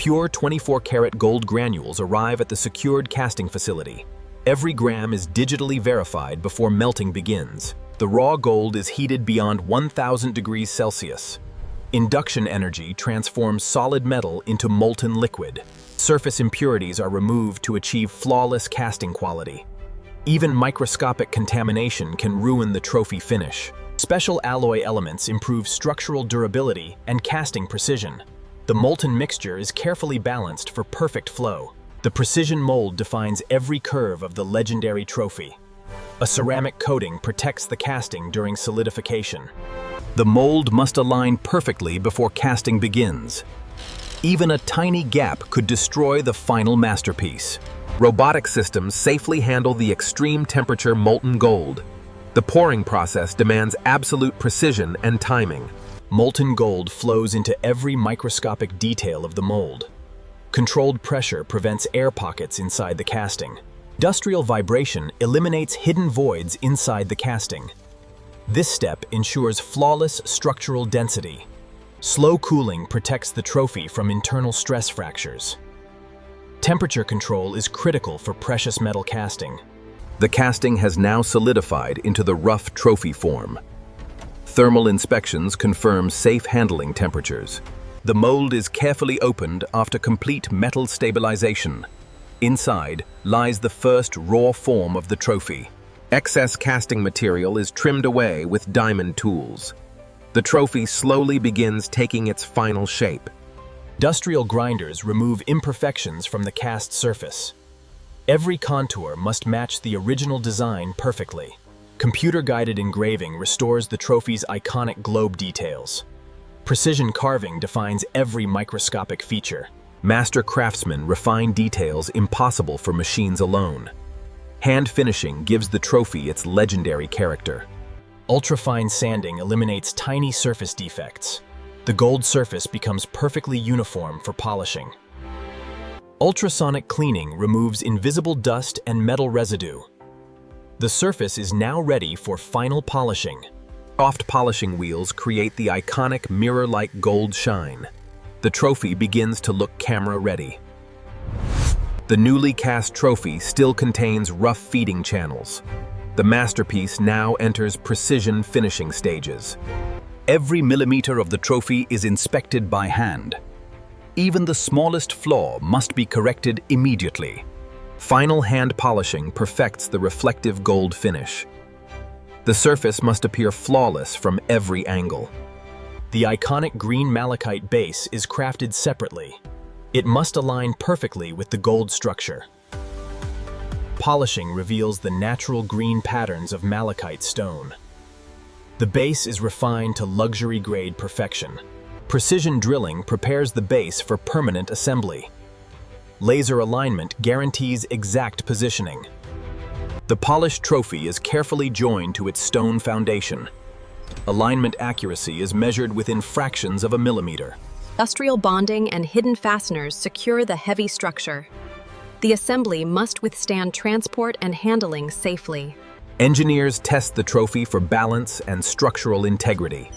Pure 24-karat gold granules arrive at the secured casting facility. Every gram is digitally verified before melting begins. The raw gold is heated beyond 1,000 degrees Celsius. Induction energy transforms solid metal into molten liquid. Surface impurities are removed to achieve flawless casting quality. Even microscopic contamination can ruin the trophy finish. Special alloy elements improve structural durability and casting precision. The molten mixture is carefully balanced for perfect flow. The precision mold defines every curve of the legendary trophy. A ceramic coating protects the casting during solidification. The mold must align perfectly before casting begins. Even a tiny gap could destroy the final masterpiece. Robotic systems safely handle the extreme temperature molten gold. The pouring process demands absolute precision and timing. Molten gold flows into every microscopic detail of the mold. Controlled pressure prevents air pockets inside the casting. Industrial vibration eliminates hidden voids inside the casting. This step ensures flawless structural density. Slow cooling protects the trophy from internal stress fractures. Temperature control is critical for precious metal casting. The casting has now solidified into the rough trophy form. Thermal inspections confirm safe handling temperatures. The mold is carefully opened after complete metal stabilization. Inside lies the first raw form of the trophy. Excess casting material is trimmed away with diamond tools. The trophy slowly begins taking its final shape. Industrial grinders remove imperfections from the cast surface. Every contour must match the original design perfectly. Computer-guided engraving restores the trophy's iconic globe details. Precision carving defines every microscopic feature. Master craftsmen refine details impossible for machines alone. Hand finishing gives the trophy its legendary character. Ultrafine sanding eliminates tiny surface defects. The gold surface becomes perfectly uniform for polishing. Ultrasonic cleaning removes invisible dust and metal residue. The surface is now ready for final polishing. Soft polishing wheels create the iconic mirror-like gold shine. The trophy begins to look camera-ready. The newly cast trophy still contains rough feeding channels. The masterpiece now enters precision finishing stages. Every millimeter of the trophy is inspected by hand. Even the smallest flaw must be corrected immediately. Final hand polishing perfects the reflective gold finish. The surface must appear flawless from every angle. The iconic green malachite base is crafted separately. It must align perfectly with the gold structure. Polishing reveals the natural green patterns of malachite stone. The base is refined to luxury-grade perfection. Precision drilling prepares the base for permanent assembly. Laser alignment guarantees exact positioning. The polished trophy is carefully joined to its stone foundation. Alignment accuracy is measured within fractions of a millimeter. Industrial bonding and hidden fasteners secure the heavy structure. The assembly must withstand transport and handling safely. Engineers test the trophy for balance and structural integrity.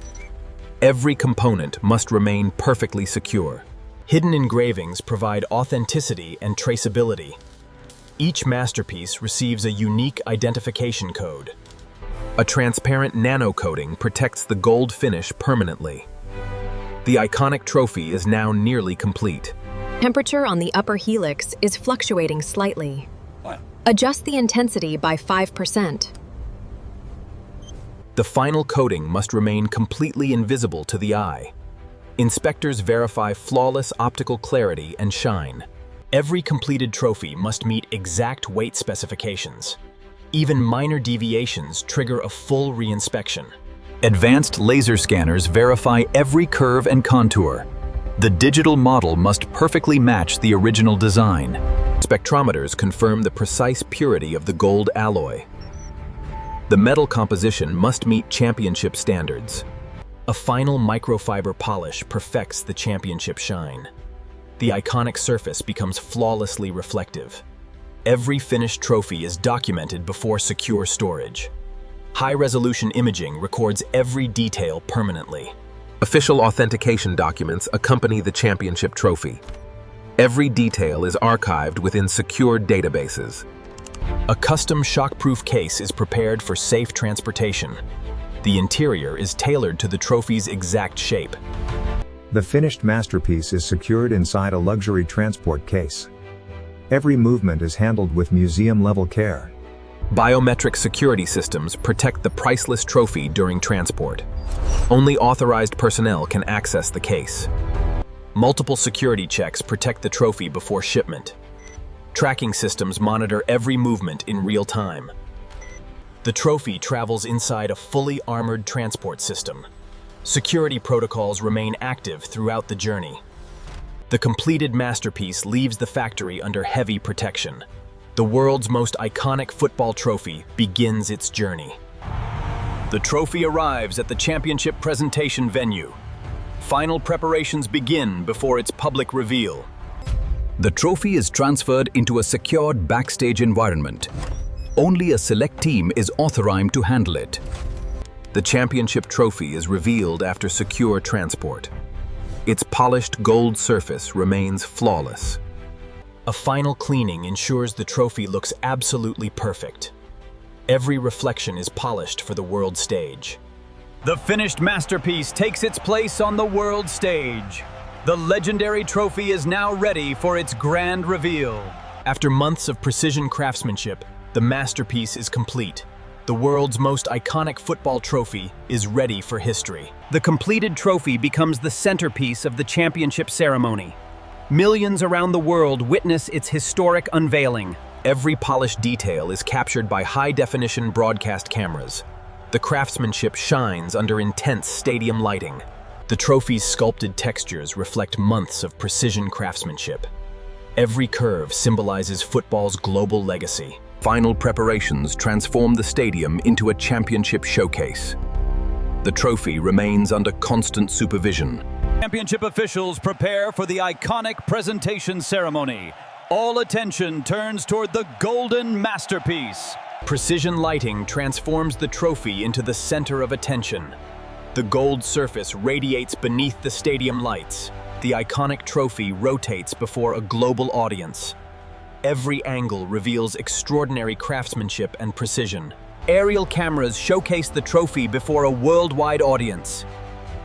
Every component must remain perfectly secure. Hidden engravings provide authenticity and traceability. Each masterpiece receives a unique identification code. A transparent nano coating protects the gold finish permanently. The iconic trophy is now nearly complete. Temperature on the upper helix is fluctuating slightly. Adjust the intensity by 5%. The final coating must remain completely invisible to the eye. Inspectors verify flawless optical clarity and shine. Every completed trophy must meet exact weight specifications. Even minor deviations trigger a full reinspection. Advanced laser scanners verify every curve and contour. The digital model must perfectly match the original design. Spectrometers confirm the precise purity of the gold alloy. The metal composition must meet championship standards. A final microfiber polish perfects the championship shine. The iconic surface becomes flawlessly reflective. Every finished trophy is documented before secure storage. High-resolution imaging records every detail permanently. Official authentication documents accompany the championship trophy. Every detail is archived within secured databases. A custom shockproof case is prepared for safe transportation. The interior is tailored to the trophy's exact shape. The finished masterpiece is secured inside a luxury transport case. Every movement is handled with museum-level care. Biometric security systems protect the priceless trophy during transport. Only authorized personnel can access the case. Multiple security checks protect the trophy before shipment. Tracking systems monitor every movement in real time. The trophy travels inside a fully armored transport system. Security protocols remain active throughout the journey. The completed masterpiece leaves the factory under heavy protection. The world's most iconic football trophy begins its journey. The trophy arrives at the championship presentation venue. Final preparations begin before its public reveal. The trophy is transferred into a secured backstage environment. Only a select team is authorized to handle it. The championship trophy is revealed after secure transport. Its polished gold surface remains flawless. A final cleaning ensures the trophy looks absolutely perfect. Every reflection is polished for the world stage. The finished masterpiece takes its place on the world stage. The legendary trophy is now ready for its grand reveal. After months of precision craftsmanship, the masterpiece is complete. The world's most iconic football trophy is ready for history. The completed trophy becomes the centerpiece of the championship ceremony. Millions around the world witness its historic unveiling. Every polished detail is captured by high-definition broadcast cameras. The craftsmanship shines under intense stadium lighting. The trophy's sculpted textures reflect months of precision craftsmanship. Every curve symbolizes football's global legacy. Final preparations transform the stadium into a championship showcase. The trophy remains under constant supervision. Championship officials prepare for the iconic presentation ceremony. All attention turns toward the golden masterpiece. Precision lighting transforms the trophy into the center of attention. The gold surface radiates beneath the stadium lights. The iconic trophy rotates before a global audience. Every angle reveals extraordinary craftsmanship and precision. Aerial cameras showcase the trophy before a worldwide audience.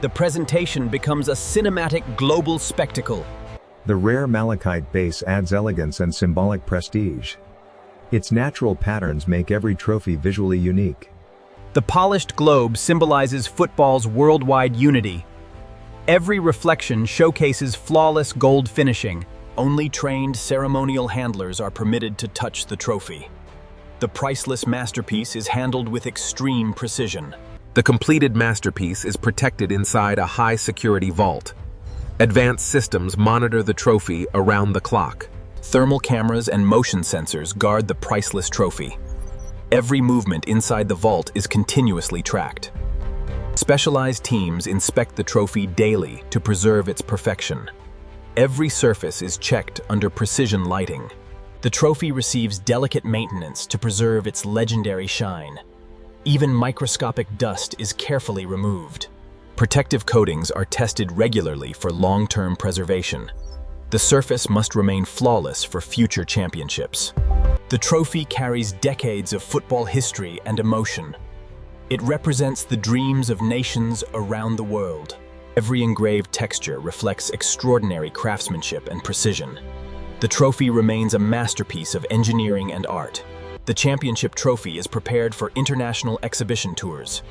The presentation becomes a cinematic global spectacle. The rare malachite base adds elegance and symbolic prestige. Its natural patterns make every trophy visually unique. The polished globe symbolizes football's worldwide unity. Every reflection showcases flawless gold finishing. Only trained ceremonial handlers are permitted to touch the trophy. The priceless masterpiece is handled with extreme precision. The completed masterpiece is protected inside a high-security vault. Advanced systems monitor the trophy around the clock. Thermal cameras and motion sensors guard the priceless trophy. Every movement inside the vault is continuously tracked. Specialized teams inspect the trophy daily to preserve its perfection. Every surface is checked under precision lighting. The trophy receives delicate maintenance to preserve its legendary shine. Even microscopic dust is carefully removed. Protective coatings are tested regularly for long-term preservation. The surface must remain flawless for future championships. The trophy carries decades of football history and emotion. It represents the dreams of nations around the world. Every engraved texture reflects extraordinary craftsmanship and precision. The trophy remains a masterpiece of engineering and art. The championship trophy is prepared for international exhibition tours.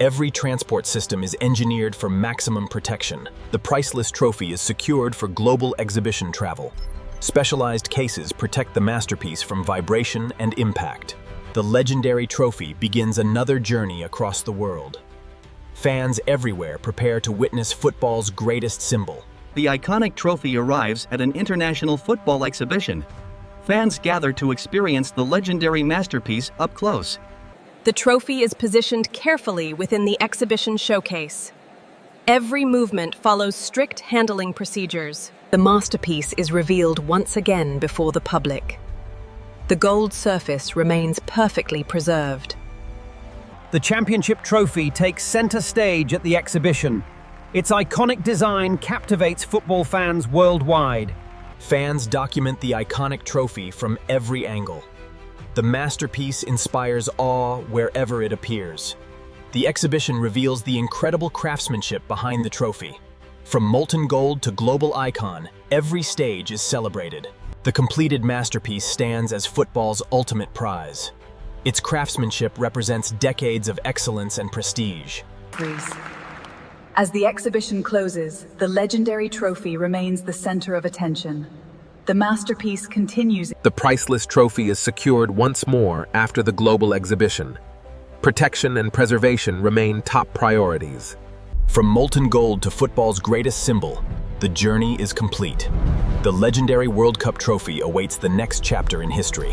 Every transport system is engineered for maximum protection. The priceless trophy is secured for global exhibition travel. Specialized cases protect the masterpiece from vibration and impact. The legendary trophy begins another journey across the world. Fans everywhere prepare to witness football's greatest symbol. The iconic trophy arrives at an international football exhibition. Fans gather to experience the legendary masterpiece up close. The trophy is positioned carefully within the exhibition showcase. Every movement follows strict handling procedures. The masterpiece is revealed once again before the public. The gold surface remains perfectly preserved. The championship trophy takes center stage at the exhibition. Its iconic design captivates football fans worldwide. Fans document the iconic trophy from every angle. The masterpiece inspires awe wherever it appears. The exhibition reveals the incredible craftsmanship behind the trophy. From molten gold to global icon, every stage is celebrated. The completed masterpiece stands as football's ultimate prize. Its craftsmanship represents decades of excellence and prestige. As the exhibition closes, the legendary trophy remains the center of attention. The masterpiece continues. The priceless trophy is secured once more after the global exhibition. Protection and preservation remain top priorities. From molten gold to football's greatest symbol, the journey is complete. The legendary World Cup trophy awaits the next chapter in history.